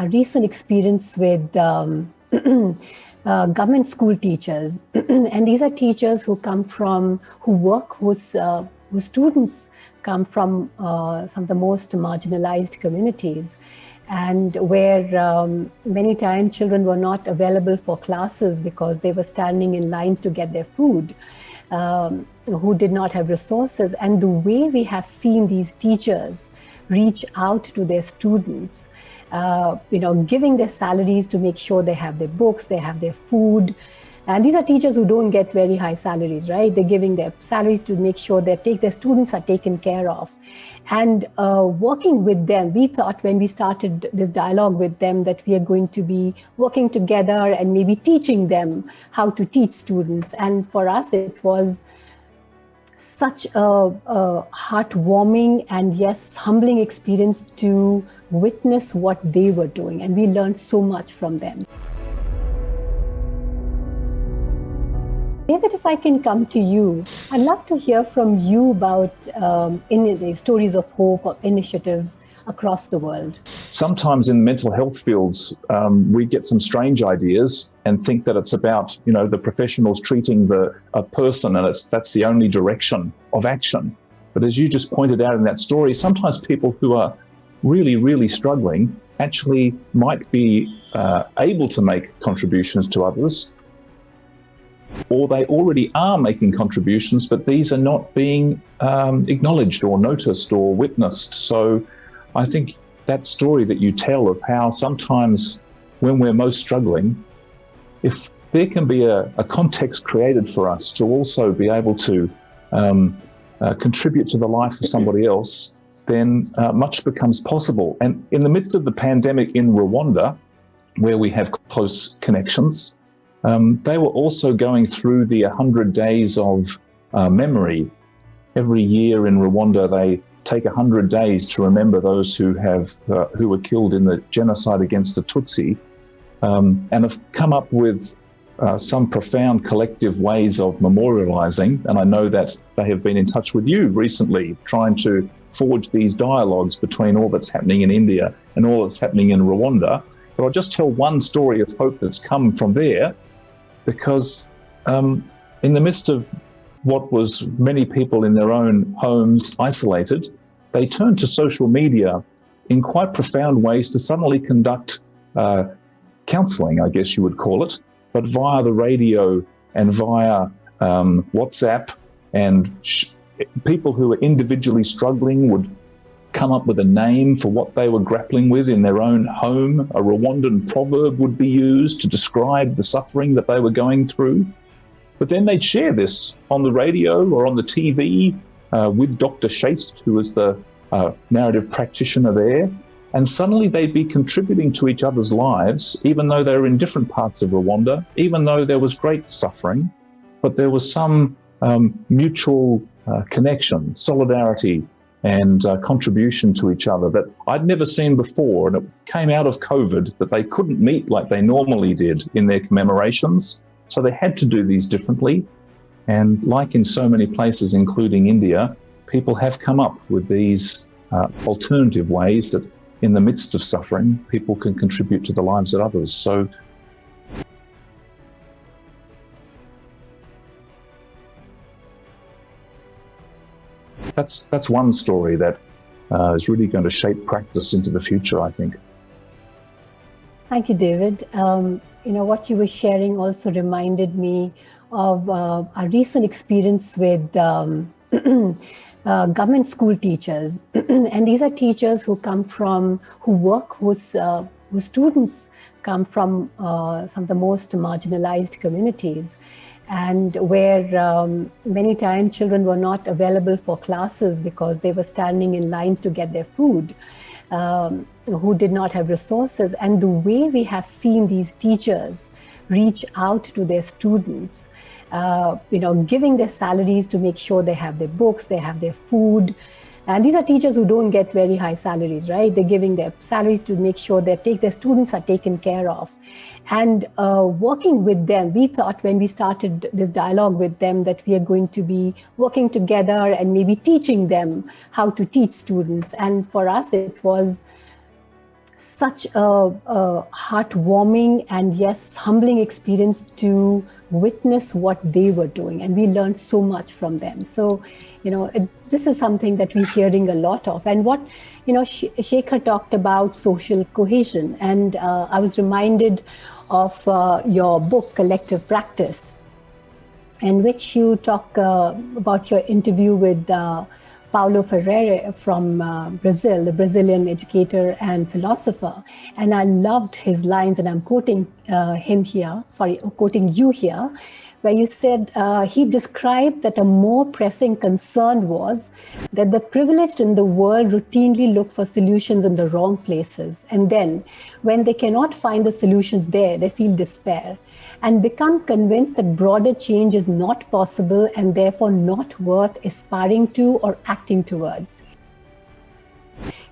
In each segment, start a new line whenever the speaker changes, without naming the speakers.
our recent experience with government school teachers. And these are teachers who come from, whose students come from some of the most marginalized communities, and where many times children were not available for classes because they were standing in lines to get their food, who did not have resources. And the way we have seen these teachers reach out to their students, giving their salaries to make sure they have their books, they have their food. And these are teachers who don't get very high salaries, right? They're giving their salaries to make sure their students are taken care of. And working with them, we thought when we started this dialogue with them that we are going to be working together and maybe teaching them how to teach students. And for us, it was such a heartwarming and yes, humbling experience to witness what they were doing. And we learned so much from them. David, if I can come to you, I'd love to hear from you about the stories of hope or initiatives across the world.
Sometimes in mental health fields, we get some strange ideas and think that it's about, the professionals treating a person, and that's the only direction of action. But as you just pointed out in that story, sometimes people who are really, really struggling actually might be able to make contributions to others, or they already are making contributions, but these are not being acknowledged or noticed or witnessed. So I think that story that you tell of how sometimes when we're most struggling, if there can be a context created for us to also be able to contribute to the life of somebody else, then much becomes possible. And in the midst of the pandemic in Rwanda, where we have close connections, they were also going through the 100 days of memory. Every year in Rwanda, they take 100 days to remember those who were killed in the genocide against the Tutsi, and have come up with some profound collective ways of memorializing. And I know that they have been in touch with you recently, trying to forge these dialogues between all that's happening in India and all that's happening in Rwanda. But I'll just tell one story of hope that's come from there, because in the midst of what was many people in their own homes isolated, they turned to social media in quite profound ways to suddenly conduct counseling, I guess you would call it, but via the radio and via WhatsApp. And people who were individually struggling would come up with a name for what they were grappling with in their own home. A Rwandan proverb would be used to describe the suffering that they were going through. But then they'd share this on the radio or on the TV with Dr. Shaist, who was the narrative practitioner there. And suddenly they'd be contributing to each other's lives, even though they were in different parts of Rwanda, even though there was great suffering, but there was some mutual connection, solidarity, and contribution to each other that I'd never seen before. And it came out of COVID that they couldn't meet like they normally did in their commemorations. So they had to do these differently. And like in so many places, including India, people have come up with these alternative ways that in the midst of suffering, people can contribute to the lives of others. So that's one story that is really going to shape practice into the future, I think.
Thank you, David. What you were sharing also reminded me of our recent experience with government school teachers. And these are teachers who come from, whose students come from some of the most marginalized communities, and where many times children were not available for classes because they were standing in lines to get their food, who did not have resources. And the way we have seen these teachers reach out to their students, giving their salaries to make sure they have their books, they have their food. And these are teachers who don't get very high salaries, right? They're giving their salaries to make sure their students are taken care of. And working with them, we thought when we started this dialogue with them that we are going to be working together and maybe teaching them how to teach students. And for us, it was such a heartwarming and yes, humbling experience to witness what they were doing, and we learned so much from them. So, this is something that we're hearing a lot of. And what, Shekhar talked about social cohesion, and I was reminded of your book, Collective Practice, in which you talk about your interview with Paulo Freire from Brazil, the Brazilian educator and philosopher. And I loved his lines, and I'm quoting quoting you here, where you said he described that a more pressing concern was that the privileged in the world routinely look for solutions in the wrong places. And then when they cannot find the solutions there, they feel despair and become convinced that broader change is not possible and therefore not worth aspiring to or acting towards.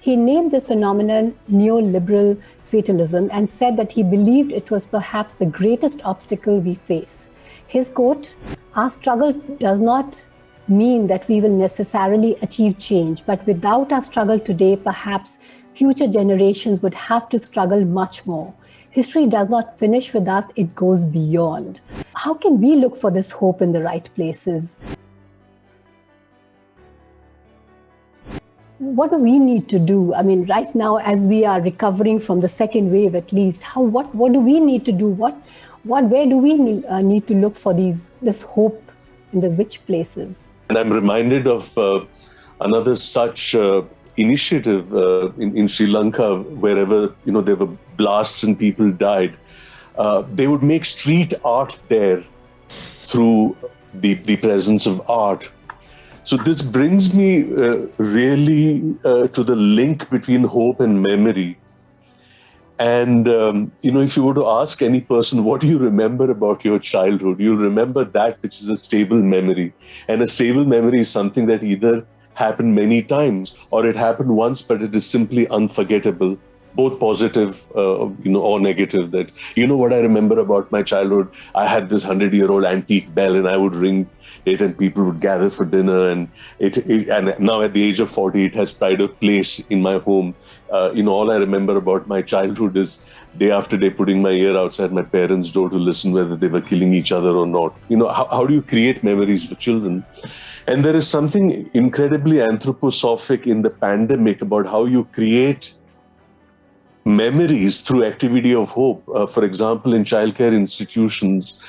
He named this phenomenon neoliberal fatalism and said that he believed it was perhaps the greatest obstacle we face. His quote, "Our struggle does not mean that we will necessarily achieve change, but without our struggle today, perhaps future generations would have to struggle much more. History does not finish with us, it goes beyond." How can we look for this hope in the right places? What do we need to do? I mean, right now, as we are recovering from the second wave, at least, what do we need to do? Where do we need to look for this hope in the which places?
And I'm reminded of another such initiative in Sri Lanka, wherever there were blasts and people died. They would make street art there through the presence of art. So this brings me really to the link between hope and memory. And, if you were to ask any person, what do you remember about your childhood? You'll remember that which is a stable memory. And a stable memory is something that either happened many times or it happened once, but it is simply unforgettable, both positive, or negative. That, what I remember about my childhood, I had this 100-year-old antique bell and I would ring it and people would gather for dinner. And and now at the age of 40, it has pride of place in my home. All I remember about my childhood is day after day putting my ear outside my parents' door to listen whether they were killing each other or not. How do you create memories for children? And there is something incredibly anthroposophic in the pandemic about how you create memories through activity of hope. For example, in childcare institutions,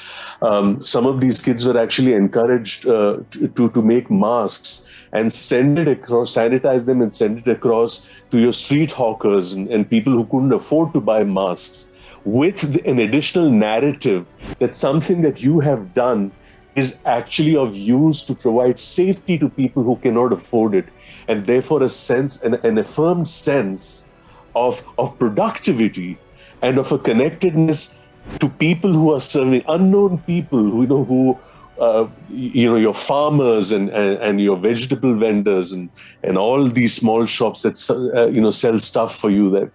some of these kids were actually encouraged to make masks and send it across, sanitize them and send it across to your street hawkers and people who couldn't afford to buy masks, with an additional narrative that something that you have done is actually of use to provide safety to people who cannot afford it, and therefore an affirmed sense of productivity and of a connectedness to people who are serving, unknown people who your farmers and your vegetable vendors and all these small shops that sell stuff for you there.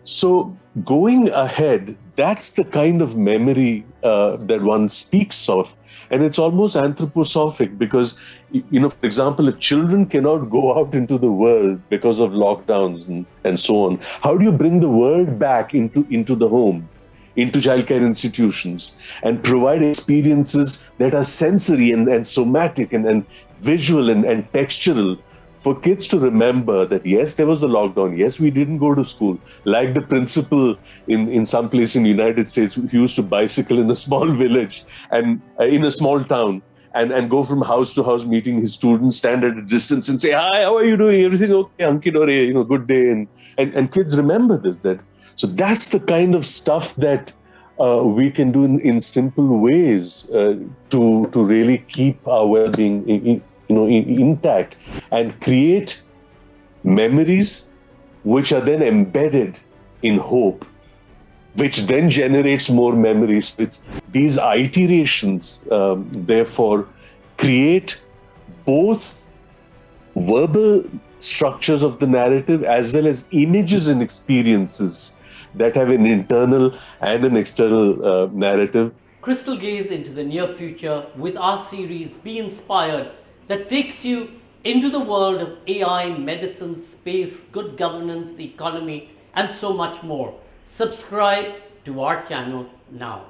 So going ahead, that's the kind of memory that one speaks of. And it's almost anthroposophic because, for example, if children cannot go out into the world because of lockdowns and so on, how do you bring the world back into the home, into childcare institutions, and provide experiences that are sensory and somatic and visual and textural for kids to remember that, yes, there was the lockdown. Yes, we didn't go to school. Like the principal in some place in the United States who used to bicycle in a small village and in a small town and go from house to house meeting his students, stand at a distance and say, "Hi, how are you doing? Everything okay? Anki dore, good day." And kids remember this. So that's the kind of stuff that we can do in simple ways to really keep our well-being intact and create memories which are then embedded in hope, which then generates more memories. It's these iterations, therefore, create both verbal structures of the narrative as well as images and experiences that have an internal and an external narrative.
Crystal gaze into the near future with our series Be Inspired, that takes you into the world of AI, medicine, space, good governance, economy, and so much more. Subscribe to our channel now.